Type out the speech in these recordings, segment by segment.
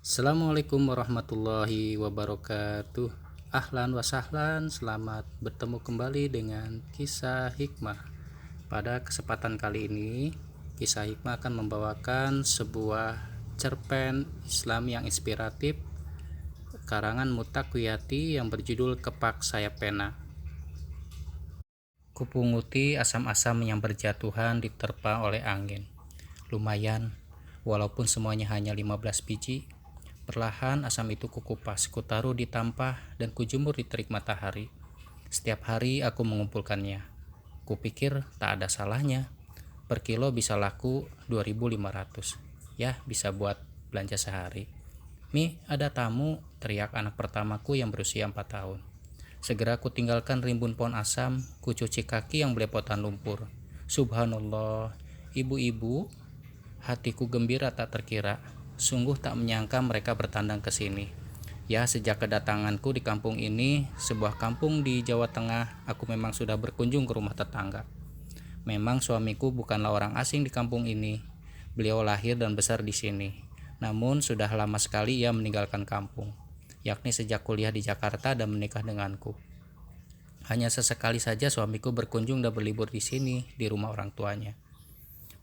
Assalamualaikum warahmatullahi wabarakatuh. Ahlan wa sahlan, selamat bertemu kembali dengan kisah hikmah. Pada kesempatan kali ini, kisah hikmah akan membawakan sebuah cerpen Islam yang inspiratif karangan Mutakwiyati yang berjudul Kepak Sayap Pena. Kupunguti asam-asam yang berjatuhan diterpa oleh angin. Lumayan, walaupun semuanya hanya 15 biji. Perlahan asam itu kukupas, kutaruh di tampah dan kujemur di terik matahari. Setiap hari aku mengumpulkannya. Kupikir tak ada salahnya. Per kilo bisa laku 2.500. Ya, bisa buat belanja sehari. "Mi, ada tamu," teriak anak pertamaku yang berusia 4 tahun. Segera ku tinggalkan rimbun pohon asam, ku cuci kaki yang belepotan lumpur. Subhanallah, ibu-ibu, hatiku gembira tak terkira. Sungguh tak menyangka mereka bertandang ke sini. Ya, sejak kedatanganku di kampung ini, sebuah kampung di Jawa Tengah, aku memang sudah berkunjung ke rumah tetangga. Memang suamiku bukanlah orang asing di kampung ini. Beliau lahir dan besar di sini. Namun sudah lama sekali ia meninggalkan kampung, yakni sejak kuliah di Jakarta dan menikah denganku. Hanya sesekali saja suamiku berkunjung dan berlibur di sini, di rumah orang tuanya.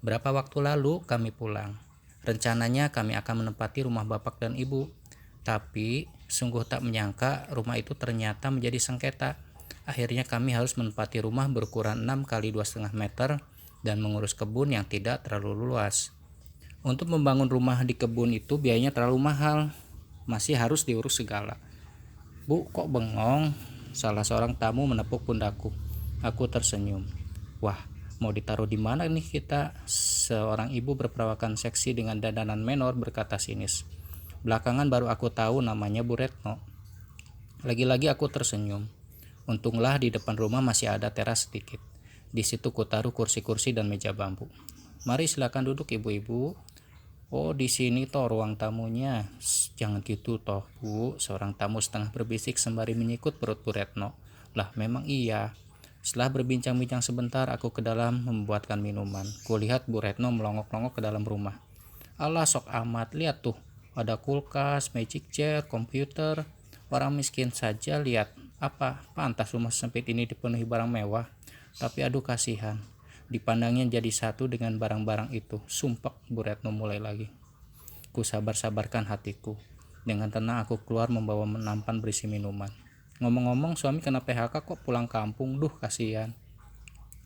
Berapa waktu lalu kami pulang. Rencananya kami akan menempati rumah bapak dan ibu. Tapi sungguh tak menyangka rumah itu ternyata menjadi sengketa. Akhirnya kami harus menempati rumah berukuran 6 kali 2,5 meter dan mengurus kebun yang tidak terlalu luas. Untuk membangun rumah di kebun itu biayanya terlalu mahal. Masih harus diurus segala. "Bu, kok bengong?" Salah seorang tamu menepuk pundakku. Aku tersenyum. "Wah, mau ditaruh di mana nih kita?" Seorang ibu berperawakan seksi dengan dandanan menor berkata sinis. Belakangan baru aku tahu namanya Bu Retno. Lagi-lagi aku tersenyum. Untunglah di depan rumah masih ada teras sedikit. Di situ kutaruh kursi-kursi dan meja bambu. "Mari silakan duduk ibu-ibu." "Oh, di sini toh ruang tamunya." "Jangan gitu toh, Bu." Seorang tamu setengah berbisik sembari menyikut perut Bu Retno. "Lah, memang iya." Setelah berbincang-bincang sebentar, aku ke dalam membuatkan minuman. Kulihat Bu Retno melongok-longok ke dalam rumah. "Alah, sok amat, lihat tuh. Ada kulkas, magic chair, komputer. Orang miskin saja lihat. Apa, pantas rumah sempit ini dipenuhi barang mewah?" Tapi aduh kasihan. Dipandangnya jadi satu dengan barang-barang itu. "Sumpek," Bu Retno mulai lagi. Ku sabar-sabarkan hatiku. Dengan tenang aku keluar membawa nampan berisi minuman. "Ngomong-ngomong, suami kena PHK kok pulang kampung? Duh, kasihan."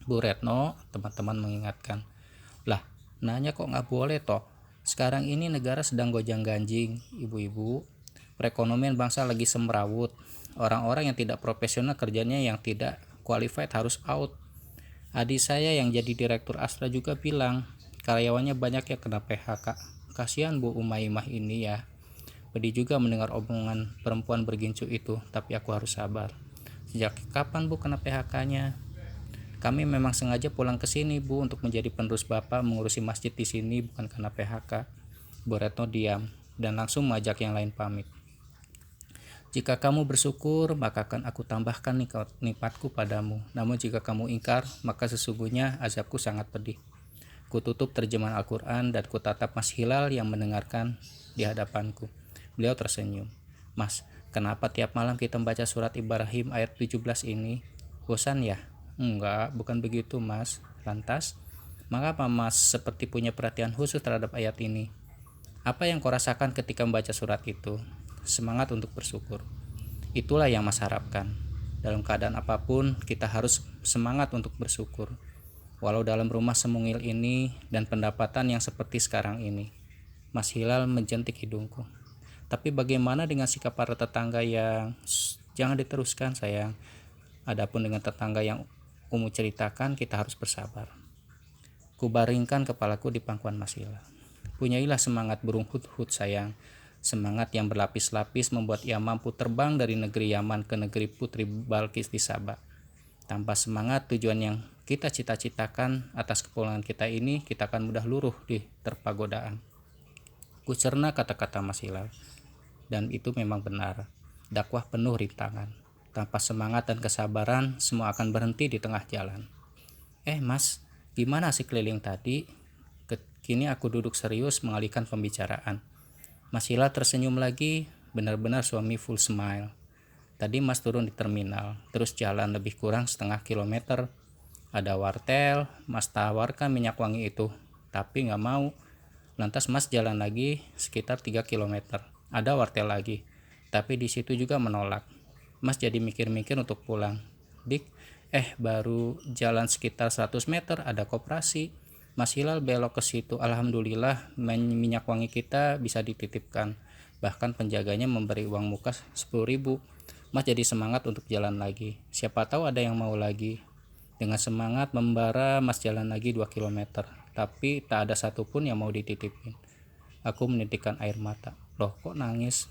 "Bu Retno," teman-teman mengingatkan. "Lah, nanya kok nggak boleh toh? Sekarang ini negara sedang gonjang-ganjing, ibu-ibu. Perekonomian bangsa lagi semrawut. Orang-orang yang tidak profesional kerjanya yang tidak qualified harus out. Adik saya yang jadi direktur Astra juga bilang, karyawannya banyak yang kena PHK. Kasihan Bu Umaymah ini ya." Pedih juga mendengar omongan perempuan bergincu itu, tapi aku harus sabar. "Sejak kapan Bu kena PHK-nya?" "Kami memang sengaja pulang ke sini Bu untuk menjadi penerus Bapak mengurusi masjid di sini, bukan karena PHK." Bu Retno diam dan langsung mengajak yang lain pamit. "Jika kamu bersyukur, maka akan aku tambahkan nikmatku padamu. Namun jika kamu ingkar, maka sesungguhnya azabku sangat pedih." Kututup terjemahan Al-Quran dan kutatap Mas Hilal yang mendengarkan di hadapanku. Beliau tersenyum. "Mas, kenapa tiap malam kita membaca surat Ibrahim ayat 17 ini? Bosan ya?" "Enggak, bukan begitu Mas." "Lantas, mengapa Mas seperti punya perhatian khusus terhadap ayat ini? Apa yang kau rasakan ketika membaca surat itu?" "Semangat untuk bersyukur." Itulah yang Mas harapkan. Dalam keadaan apapun, kita harus semangat untuk bersyukur. Walau dalam rumah semungil ini dan pendapatan yang seperti sekarang ini. Mas Hilal menjentik hidungku. "Tapi bagaimana dengan sikap para tetangga yang..." "Jangan diteruskan sayang. Adapun dengan tetangga yang Umu ceritakan, kita harus bersabar." Kubaringkan kepalaku di pangkuan Mas Hilal. "Punyailah semangat burung hut-hut sayang. Semangat yang berlapis-lapis membuat ia mampu terbang dari negeri Yaman ke negeri Putri Balkis di Sabah. Tanpa semangat tujuan yang kita cita-citakan atas kepulangan kita ini, kita akan mudah luruh di terpa godaan." Kucerna kata-kata Mas Hilal. Dan itu memang benar. Dakwah penuh rintangan. Tanpa semangat dan kesabaran, semua akan berhenti di tengah jalan. Mas, gimana si keliling tadi?" Kini aku duduk serius mengalihkan pembicaraan. Mas Hilal tersenyum lagi, benar-benar suami full smile. Tadi Mas turun di terminal, terus jalan lebih kurang setengah kilometer. Ada wartel, Mas tawarkan minyak wangi itu, tapi nggak mau. Lantas Mas jalan lagi sekitar 3 kilometer. Ada wartel lagi, tapi di situ juga menolak. Mas jadi mikir-mikir untuk pulang. Dik, baru jalan sekitar 100 meter ada koperasi. Mas Hilal belok ke situ. Alhamdulillah minyak wangi kita bisa dititipkan. Bahkan penjaganya memberi uang muka 10.000. Mas jadi semangat untuk jalan lagi. Siapa tahu ada yang mau lagi. Dengan semangat membara, Mas jalan lagi 2 kilometer. Tapi tak ada satupun yang mau dititipin. Aku menitikkan air mata. Loh, kok nangis?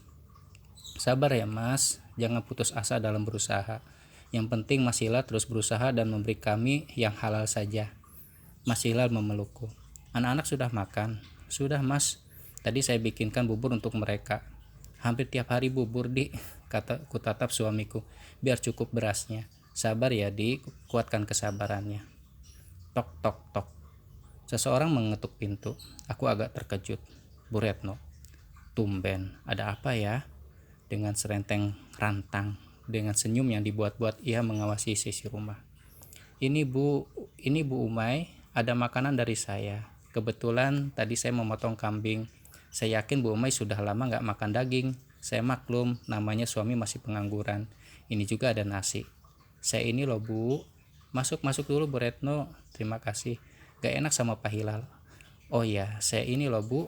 Sabar ya Mas, jangan putus asa dalam berusaha. Yang penting Mas Hilal terus berusaha dan memberi kami yang halal saja. Mas Hilal memelukku. Anak-anak sudah makan? Sudah Mas, tadi saya bikinkan bubur untuk mereka. Hampir tiap hari bubur Di, ku tatap suamiku, biar cukup berasnya. Sabar ya Di, kuatkan kesabarannya. Tok tok tok. Seseorang mengetuk pintu. Aku agak terkejut. Bu Retno. Tumben, ada apa ya? Dengan serenteng rantang, dengan senyum yang dibuat-buat ia mengawasi sisi rumah. Ini Bu Umay, ada makanan dari saya. Kebetulan tadi saya memotong kambing. Saya yakin Bu Umay sudah lama nggak makan daging. Saya maklum, namanya suami masih pengangguran. Ini juga ada nasi. Saya ini loh Bu. Masuk dulu Bu Retno. Terima kasih. Gak enak sama Pak Hilal. Oh ya, saya ini loh Bu.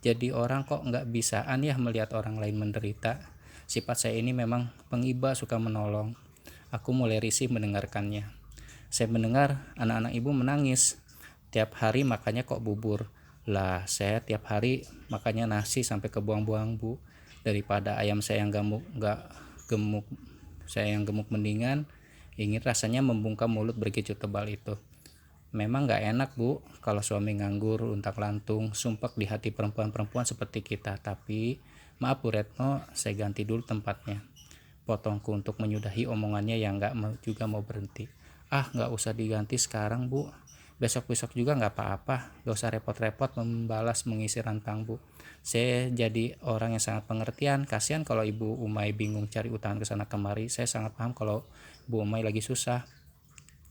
Jadi orang kok nggak bisaan ya melihat orang lain menderita. Sifat saya ini memang pengiba, suka menolong. Aku mulai risih mendengarkannya. Saya mendengar anak-anak ibu menangis. Tiap hari makannya kok bubur. Lah, saya tiap hari makannya nasi sampai kebuang-buang Bu. Daripada ayam saya yang gemuk, saya yang gemuk mendingan ingin rasanya membungkam mulut bergicu tebal itu. Memang gak enak Bu kalau suami nganggur, untang-lantung, sumpek di hati perempuan-perempuan seperti kita. Tapi maaf Bu Retno, saya ganti dulu tempatnya. Potongku untuk menyudahi omongannya yang juga mau berhenti. Gak usah diganti sekarang Bu. Besok-besok juga gak apa-apa. Gak usah repot-repot membalas mengisi rantang Bu. Saya jadi orang yang sangat pengertian. Kasihan kalau Ibu Umay bingung cari utangan kesana kemari. Saya sangat paham kalau Bu Umay lagi susah.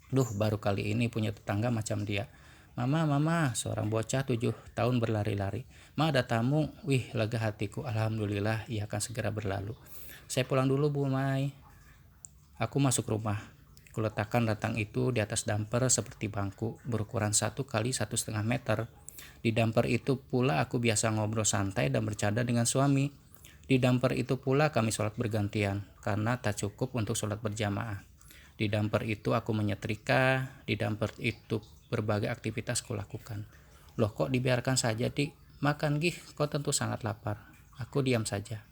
Duh, baru kali ini punya tetangga macam dia. Mama, seorang bocah 7 tahun berlari-lari. Ma, ada tamu. Wih, lega hatiku. Alhamdulillah, ia akan segera berlalu. Saya pulang dulu Bu Mai. Aku masuk rumah. Kuletakkan rantang itu di atas damper seperti bangku, berukuran 1 kali 1,5 meter. Di damper itu pula aku biasa ngobrol santai dan bercanda dengan suami. Di damper itu pula kami sholat bergantian, karena tak cukup untuk sholat berjamaah. Di damper itu aku menyetrika, di damper itu berbagai aktivitas kulakukan. Loh, kok dibiarkan saja Dik? Makan Gih, kau tentu sangat lapar. Aku diam saja.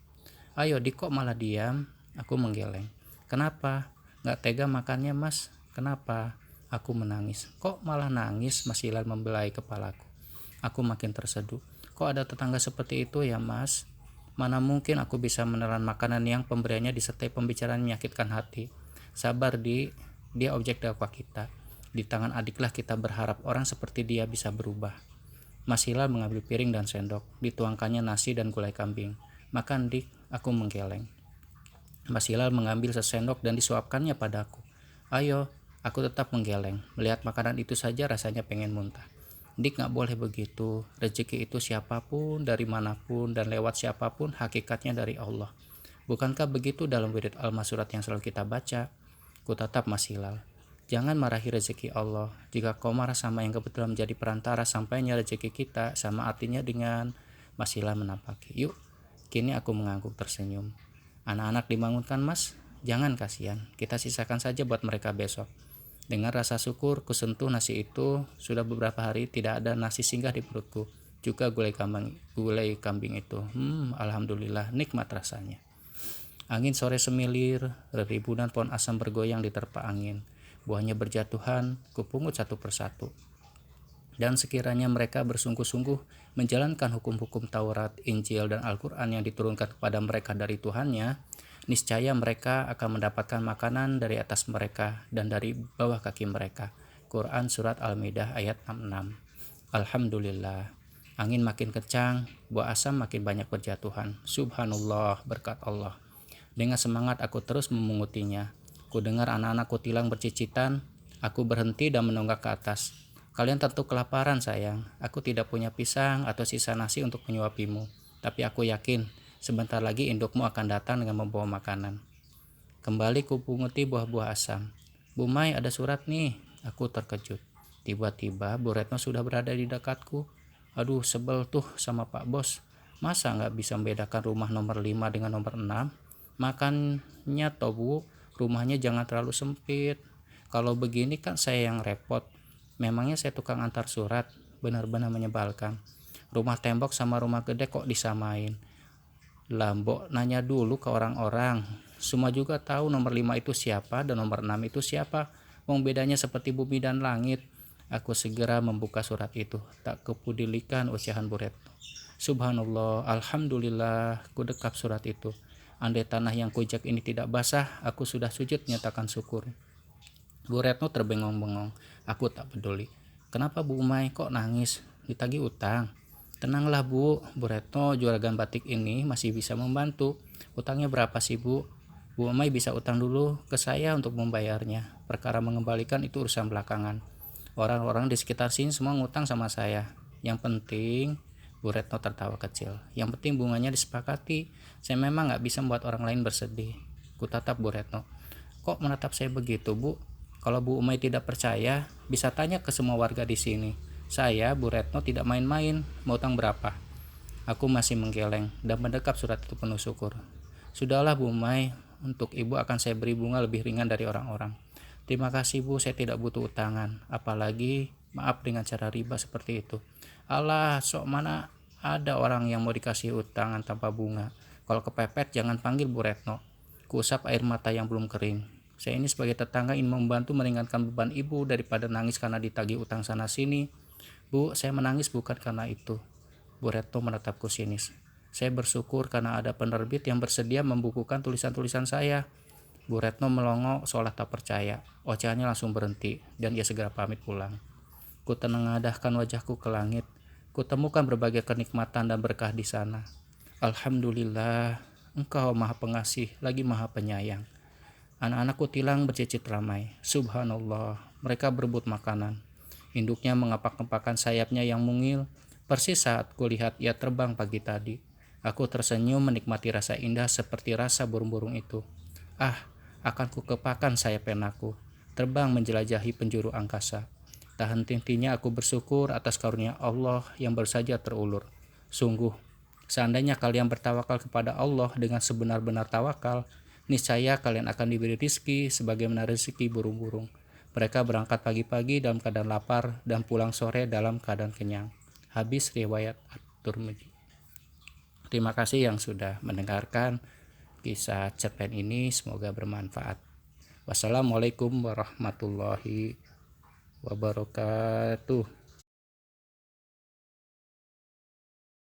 Ayo Dik, kok malah diam? Aku menggeleng. Kenapa? Gak tega makannya Mas? Kenapa? Aku menangis. Kok malah nangis? Mas Hilal membelai kepalaku. Aku makin terseduh. Kok ada tetangga seperti itu ya Mas? Mana mungkin aku bisa menelan makanan yang pemberiannya disertai pembicaraan menyakitkan hati. Sabar Di, dia objek dakwah kita. Di tangan adiklah kita berharap orang seperti dia bisa berubah. Mas Hilal mengambil piring dan sendok, dituangkannya nasi dan gulai kambing. Makan Dik, aku menggeleng. Mas Hilal mengambil sesendok dan disuapkannya padaku. Ayo, aku tetap menggeleng. Melihat makanan itu saja rasanya pengen muntah. Dik, gak boleh begitu. Rezeki itu siapapun, dari manapun, dan lewat siapapun, hakikatnya dari Allah. Bukankah begitu dalam wirid al-masurat yang selalu kita baca? Ku tatap Mas Hilal. Jangan marahi rezeki Allah. Jika kau marah sama yang kebetulan menjadi perantara sampainya rezeki kita, sama artinya dengan... Mas Hilal menampaki. Yuk, kini aku mengangguk tersenyum. Anak-anak dibangunkan Mas? Jangan, kasihan. Kita sisakan saja buat mereka besok. Dengan rasa syukur, kusentuh nasi itu. Sudah beberapa hari tidak ada nasi singgah di perutku. Juga gulai kambing itu. Alhamdulillah, nikmat rasanya. Angin sore semilir, ribuan pohon asam bergoyang diterpa angin. Buahnya berjatuhan, kupungut satu persatu. Dan sekiranya mereka bersungguh-sungguh menjalankan hukum-hukum Taurat, Injil, dan Al-Quran yang diturunkan kepada mereka dari Tuhannya, niscaya mereka akan mendapatkan makanan dari atas mereka dan dari bawah kaki mereka. Quran Surat Al-Maidah ayat 66. Alhamdulillah. Angin makin kencang, buah asam makin banyak berjatuhan. Subhanallah, berkat Allah. Dengan semangat aku terus memungutinya. Ku dengar anak-anak kutilang bercicitan. Aku berhenti dan menunggak ke atas. Kalian tentu kelaparan sayang. Aku tidak punya pisang atau sisa nasi untuk menyuapimu. Tapi aku yakin sebentar lagi indukmu akan datang dengan membawa makanan. Kembali ku punguti buah-buah asam. Bu Mai, ada surat nih. Aku terkejut. Tiba-tiba Bu Retno sudah berada di dekatku. Aduh, sebel tuh sama Pak Bos. Masa nggak bisa membedakan rumah nomor 5 dengan nomor 6? Makannya toh Bu, rumahnya jangan terlalu sempit. Kalau begini kan saya yang repot. Memangnya saya tukang antar surat? Benar-benar menyebalkan. Rumah tembok sama rumah gede kok disamain? Lambok nanya dulu ke orang-orang. Semua juga tahu nomor 5 itu siapa dan nomor 6 itu siapa. Wong bedanya seperti bumi dan langit. Aku segera membuka surat itu. Tak kepedulikan ucapan Bu Retno. Subhanallah, alhamdulillah, ku dekap surat itu. Andai tanah yang kujak ini tidak basah, aku sudah sujud menyatakan syukur. Bu Retno terbengong-bengong. Aku tak peduli. Kenapa Bu Umay kok nangis? Ditagih utang. Tenanglah Bu, Bu Retno juragan batik ini masih bisa membantu. Utangnya berapa sih Bu? Bu Umay bisa utang dulu ke saya untuk membayarnya. Perkara mengembalikan itu urusan belakangan. Orang-orang di sekitar sini semua ngutang sama saya. Yang penting, Bu Retno tertawa kecil. Yang penting bunganya disepakati. Saya memang gak bisa membuat orang lain bersedih. Ku tatap Bu Retno. Kok menatap saya begitu Bu? Kalau Bu Umay tidak percaya, bisa tanya ke semua warga di sini. Saya, Bu Retno, tidak main-main. Mau utang berapa? Aku masih menggeleng dan mendekap surat itu penuh syukur. Sudahlah Bu Umay, untuk Ibu akan saya beri bunga lebih ringan dari orang-orang. Terima kasih Bu, saya tidak butuh utangan. Apalagi maaf dengan cara riba seperti itu. Alah, sok mana ada orang yang mau dikasih utangan tanpa bunga. Kalau kepepet jangan panggil Bu Retno. Kuusap air mata yang belum kering. Saya ini sebagai tetangga ingin membantu meringankan beban Ibu daripada nangis karena ditagih utang sana sini. Bu, saya menangis bukan karena itu. Bu Retno menatapku sinis. Saya bersyukur karena ada penerbit yang bersedia membukukan tulisan-tulisan saya. Bu Retno melongo seolah tak percaya. Ocehannya langsung berhenti dan ia segera pamit pulang. Ku tengadahkan wajahku ke langit. Ku temukan berbagai kenikmatan dan berkah di sana. Alhamdulillah, Engkau Maha Pengasih lagi Maha Penyayang. Anak-anak kutilang bercicit ramai. Subhanallah, mereka berebut makanan. Induknya mengapak-apakan sayapnya yang mungil. Persis saat kulihat ia terbang pagi tadi. Aku tersenyum menikmati rasa indah seperti rasa burung-burung itu. Ah, akan kukepakan sayap penaku, terbang menjelajahi penjuru angkasa. Tak henti-hentinya aku bersyukur atas karunia Allah yang baru saja terulur. Sungguh, seandainya kalian bertawakal kepada Allah dengan sebenar-benar tawakal, niscaya kalian akan diberi rizki sebagaimana rezeki burung-burung. Mereka berangkat pagi-pagi dalam keadaan lapar dan pulang sore dalam keadaan kenyang. Habis riwayat At-Tirmidzi. Terima kasih yang sudah mendengarkan kisah cerpen ini, semoga bermanfaat. Wassalamualaikum warahmatullahi wabarakatuh.